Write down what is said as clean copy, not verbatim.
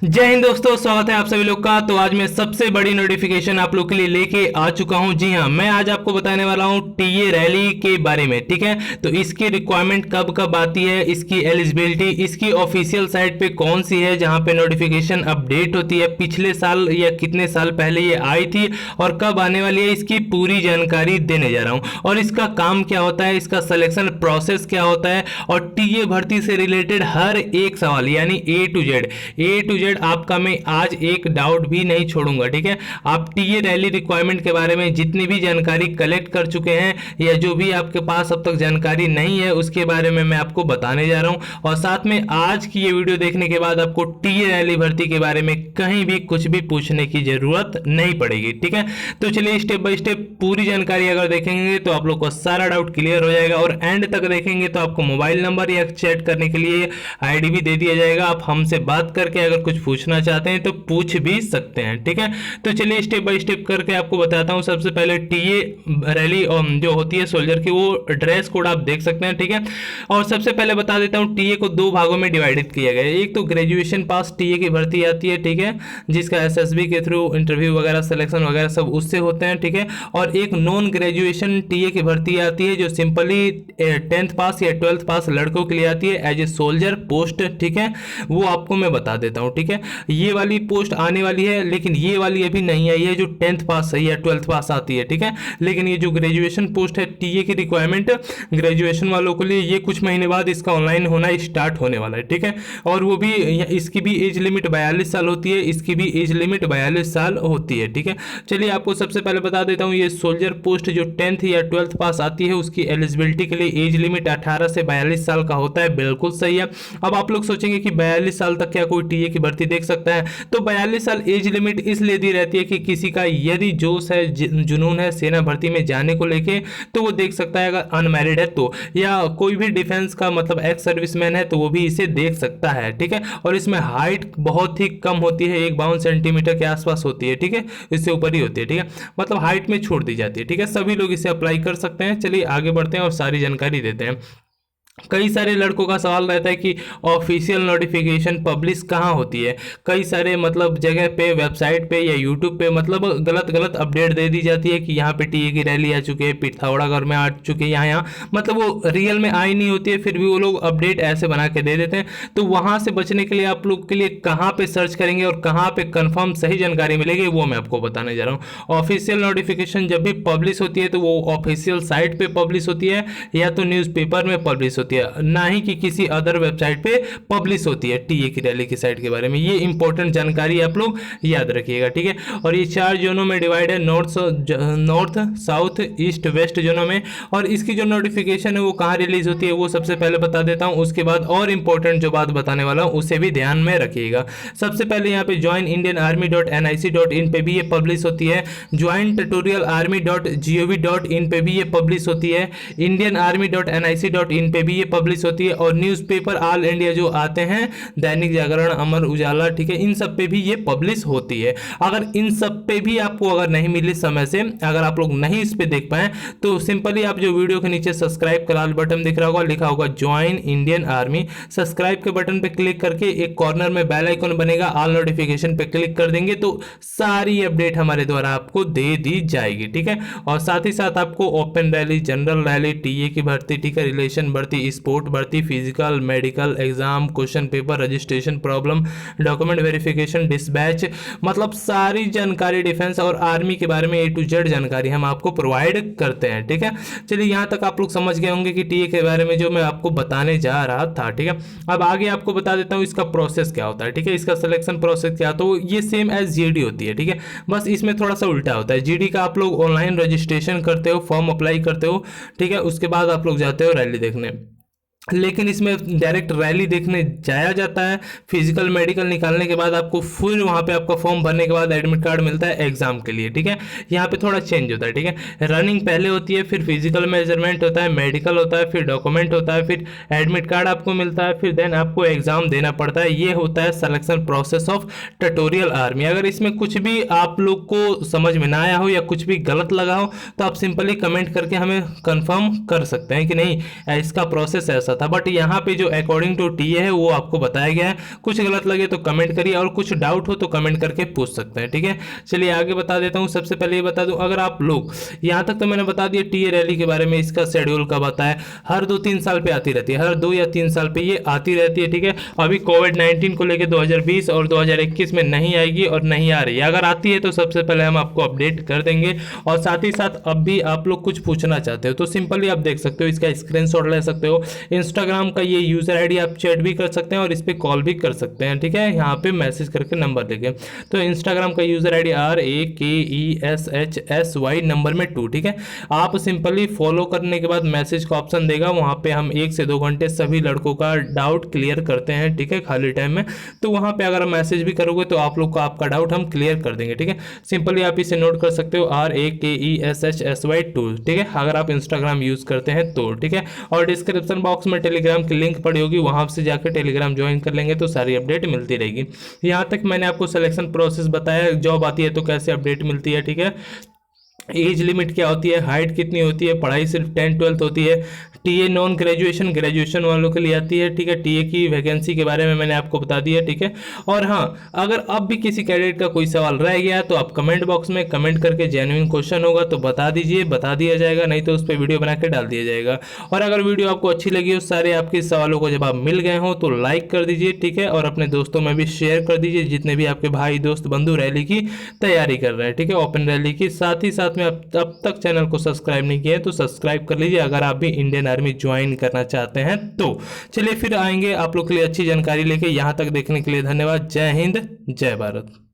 जय हिंद दोस्तों, स्वागत है आप सभी लोग का। तो आज मैं सबसे बड़ी नोटिफिकेशन आप लोग के लिए लेके आ चुका हूं। जी हां, मैं आज आपको बताने वाला हूं टीए रैली के बारे में। ठीक है, तो इसकी रिक्वायरमेंट कब कब आती है, इसकी एलिजिबिलिटी, इसकी ऑफिशियल साइट पे कौन सी है जहां पे नोटिफिकेशन अपडेट होती है, पिछले साल या कितने साल पहले ये आई थी और कब आने वाली है, इसकी पूरी जानकारी देने जा रहा हूं। और इसका काम क्या होता है, इसका सिलेक्शन प्रोसेस क्या होता है, और टीए भर्ती से रिलेटेड हर एक सवाल यानी ए टू जेड आपका मैं आज एक डाउट भी नहीं छोड़ूंगा। ठीक है, आप टीए रैली रिक्वायरमेंट के बारे में जितनी भी जानकारी कलेक्ट कर चुके हैं या जो भी आपके पास अब तक जानकारी नहीं है उसके बारे में मैं आपको बताने जा रहा हूं। और साथ में आज की ये वीडियो देखने के बाद आपको टीए रैली भर्ती के बारे में कहीं भी कुछ भी पूछने की जरूरत नहीं पड़ेगी। ठीक है, तो चलिए स्टेप बाय स्टेप पूरी जानकारी अगर देखेंगे तो आप लोग को सारा डाउट क्लियर हो जाएगा। और एंड तक देखेंगे तो आपको मोबाइल नंबर या चैट करने के लिए आईडी भी दे दिया जाएगा। आप हमसे बात करके अगर कुछ पूछना चाहते हैं तो पूछ भी सकते हैं। ठीक है, तो चलिए स्टेप बाय स्टेप करके आपको बताता हूं। सबसे पहले टीए रैली जो होती है सोल्जर की, वो ड्रेस कोड आप देख सकते हैं। ठीक है, और सबसे पहले बता देता हूं टीए को दो भागों में डिवाइडेड किया गया है। एक तो ग्रेजुएशन पास टीए की भर्ती आती है, ठीक है, जिसका एसएसबी के थ्रू इंटरव्यू वगैरह सिलेक्शन वगैरह सब उससे होते हैं। ठीक है, और एक नॉन ग्रेजुएशन टीए की भर्ती आती है जो सिंपली 10th पास या 12th पास लड़कों के लिए आती है एज ए सोल्जर पोस्ट। ठीक है, वो आपको मैं बता देता हूं। ठीक है, ये वाली पोस्ट आने वाली है, लेकिन ये वाली अभी नहीं आई है जो 10th पास है या 12th पास आती है। ठीक है, लेकिन ये जो ग्रेजुएशन पोस्ट है टीए की रिक्वायरमेंट ग्रेजुएशन वालों के लिए, ये कुछ महीने बाद इसका ऑनलाइन होना स्टार्ट होने वाला है। ठीक है, और वो भी इसकी भी एज लिमिट 42 साल होती है, इसकी भी एज लिमिट 42 साल होती है। ठीक है, चलिए आपको सबसे पहले बता देता हूँ, ये सोल्जर पोस्ट जो 10th या 12th पास आती है उसकी एलिजिबिलिटी के लिए एज लिमिट 18 से 42 साल का होता है। बिल्कुल सही है। अब आप लोग सोचेंगे कि 42 साल तक क्या कोई टीए की भर्ती देख सकता है, तो 42 साल एज लिमिट इसलिए दी रहती है कि किसी का यदि जोश है, जुनून है सेना भर्ती में जाने को लेके, तो वो देख सकता है। अगर अनमैरिड है तो, या कोई भी डिफेंस का मतलब एक्स सर्विसमैन है तो वो भी इसे देख सकता है। ठीक है, और इसमें हाइट बहुत ही कम होती है, 52 सेंटीमीटर के आसपास होती है। ठीक है, इससे ऊपर ही होती है। ठीक है, मतलब हाइट में छोड़ दी जाती है। ठीक है, सभी लोग इसे अप्लाई कर सकते हैं। चलिए आगे बढ़ते हैं और सारी जानकारी देते हैं। कई सारे लड़कों का सवाल रहता है कि ऑफिशियल नोटिफिकेशन पब्लिश कहाँ होती है। कई सारे मतलब जगह पे, वेबसाइट पे या यूट्यूब पे मतलब गलत गलत अपडेट दे दी जाती है कि यहाँ पे टीए की रैली आ चुकी है, पिथौरागढ़ में आ चुकी है, यहाँ मतलब वो रियल में आई नहीं होती है, फिर भी वो लोग अपडेट ऐसे बना के दे देते हैं। तो वहाँ से बचने के लिए आप लोग के लिए कहाँ पे सर्च करेंगे और कहाँ पे कन्फर्म सही जानकारी मिलेगी वो मैं आपको बताने जा रहा हूँ। ऑफिशियल नोटिफिकेशन जब भी पब्लिश होती है तो वो ऑफिशियल साइट पे पब्लिश होती है या तो न्यूज़पेपर में पब्लिश होती है, ना ही कि किसी अदर वेबसाइट पे पब्लिश होती है टीए की रैली की साइट के बारे में। ये इंपॉर्टेंट जानकारी आप लोग याद रखिएगा। ठीक है, और ये 4 जोनों में डिवाइड है, नॉर्थ साउथ ईस्ट वेस्ट जोनों में। और इसकी जो नोटिफिकेशन है वो कहाँ रिलीज होती है वो सबसे पहले बता देता हूँ, उसके बाद और इंपॉर्टेंट जो बात बताने वाला हूँ उसे भी ध्यान में रखिएगा। सबसे पहले यहाँ पे joinindianarmy.nic.in पे भी ये पब्लिश होती है, jointtutorialarmy.gov.in पे भी ये पब्लिश होती है, indianarmy.nic.in पे भी ये पब्लिश होती है, और न्यूज़पेपर ऑल इंडिया जो आते हैं, दैनिक जागरण, अमर उजाला, ठीक है, इन सब पे भी ये पब्लिश होती है। अगर इन सब पे भी आपको अगर नहीं मिली समय से, अगर आप लोग नहीं इस पे देख पाए तो सिंपली आप जो वीडियो के नीचे सब्सक्राइब का लाल बटन दिख रहा होगा, लिखा होगा ज्वाइन इंडियन आर्मी, सब्सक्राइब के बटन पे क्लिक करके एक कॉर्नर में बेल आइकन बनेगा, ऑल नोटिफिकेशन पे क्लिक कर देंगे तो सारी अपडेट हमारे द्वारा आपको दे दी जाएगी। ठीक है, और साथ ही साथ आपको open rally, general rally, TA की भर्ती, ठीक है, रिलेशन भर्ती, स्पोर्ट भर्ती, physical, medical exam, question paper, registration problem, document verification, dispatch, मतलब सारी जानकारी डिफेंस और आर्मी के बारे में ए टू जेड जानकारी हम आपको प्रोवाइड करते हैं। ठीक है, चलिए यहाँ तक आप लोग समझ गए होंगे कि टीए के बारे में जो मैं आपको बताने जा रहा था। ठीक है, अब आगे आपको बता देता हूँ इसका प्रोसेस क्या होता है। ठीक है, इसका सिलेक्शन प्रोसेस क्या, तो ये सेम एज जीडी होती है। ठीक है, बस इसमें थोड़ा सा उल्टा होता है। जीडी का आप लोग ऑनलाइन रजिस्ट्रेशन करते हो, फॉर्म अप्लाई करते हो, ठीक है, उसके बाद आप लोग जाते हो रैली देखने, लेकिन इसमें डायरेक्ट रैली देखने जाया जाता है। फिजिकल मेडिकल निकालने के बाद आपको फिर वहाँ पे आपका फॉर्म भरने के बाद एडमिट कार्ड मिलता है एग्जाम के लिए। ठीक है, यहाँ पे थोड़ा चेंज होता है। ठीक है, रनिंग पहले होती है, फिर फिजिकल मेजरमेंट होता है, मेडिकल होता है, फिर डॉक्यूमेंट होता है, फिर एडमिट कार्ड आपको मिलता है, फिर देन आपको एग्जाम देना पड़ता है। ये होता है selection process of tutorial army. अगर इसमें कुछ भी आप लोग को समझ में ना आया हो या कुछ भी गलत लगा हो तो आप सिंपली कमेंट करके हमें कंफर्म कर सकते हैं कि नहीं इसका प्रोसेस ऐसा सा था, बट यहाँ पे जो अकॉर्डिंग टू टीए है वो आपको बताया गया है। कुछ गलत लगे तो कमेंट करिए और कुछ डाउट हो तो कमेंट करके पूछ सकते हैं, ठीक है। चलिए आगे बता देता हूँ। सबसे पहले ये बता दूं, अगर आप लोग यहाँ तक तो मैंने बता दिया टीए रैली के बारे में, इसका शेड्यूल कब आता है, हर 2-3 साल पे आती रहती है, हर 2 या 3 साल पे ये आती रहती है, ठीक है। अभी कोविड-19 को लेकर 2020 और 2021 में नहीं आएगी और नहीं आ रही है, अगर आती है तो सबसे पहले हम आपको अपडेट कर देंगे। और साथ ही साथ अब भी आप लोग कुछ पूछना चाहते हो तो सिंपली आप देख सकते हो, इसका स्क्रीनशॉट ले सकते हो। इंस्टाग्राम का ये यूजर आईडी आप चैट भी कर सकते हैं और इस पर कॉल भी कर सकते हैं, ठीक है। यहाँ पे मैसेज करके नंबर लेके, तो इंस्टाग्राम का यूजर आईडी RAKESHSY नंबर में 2, ठीक है। आप सिंपली फॉलो करने के बाद मैसेज का ऑप्शन देगा, वहाँ पे हम 1 से 2 घंटे सभी लड़कों का डाउट क्लियर करते हैं, ठीक है, खाली टाइम में। तो वहाँ पे अगर मैसेज भी करोगे तो आप लोग का आपका डाउट हम क्लियर कर देंगे, ठीक है। सिंपली आप इसे नोट कर सकते हो, RAKESHSY2, ठीक है, अगर आप इंस्टाग्राम यूज करते हैं तो, ठीक है। और डिस्क्रिप्शन बॉक्स में टेलीग्राम की लिंक पड़ी होगी, वहां से जाकर टेलीग्राम ज्वाइन कर लेंगे तो सारी अपडेट मिलती रहेगी। यहाँ तक मैंने आपको सिलेक्शन प्रोसेस बताया, जॉब आती है तो कैसे अपडेट मिलती है, ठीक है। एज लिमिट क्या होती है, हाइट कितनी होती है, पढ़ाई सिर्फ 10-12 होती है, टीए नॉन ग्रेजुएशन ग्रेजुएशन वालों के लिए आती है, ठीक है। टीए की वैकेंसी के बारे में मैंने आपको बता दिया, ठीक है। और हाँ, अगर अब भी किसी कैंडिडेट का कोई सवाल रह गया तो आप कमेंट बॉक्स में कमेंट करके जेन्युइन क्वेश्चन होगा तो बता दीजिए, बता दिया जाएगा, नहीं तो उस पर वीडियो बना के डाल दिया जाएगा। और अगर वीडियो आपको अच्छी लगी हो, सारे आपके सवालों को जवाब मिल गए हो तो लाइक कर दीजिए, ठीक है। और अपने दोस्तों में भी शेयर कर दीजिए, जितने भी आपके भाई दोस्त बंधु रैली की तैयारी कर रहे हैं, ठीक है, ओपन रैली की। साथ ही साथ में अब तक चैनल को सब्सक्राइब नहीं किया है तो सब्सक्राइब कर लीजिए, अगर आप भी इंडियन आर्मी ज्वाइन करना चाहते हैं तो। चलिए फिर आएंगे आप लोग के लिए अच्छी जानकारी लेके। यहां तक देखने के लिए धन्यवाद। जय हिंद, जय भारत।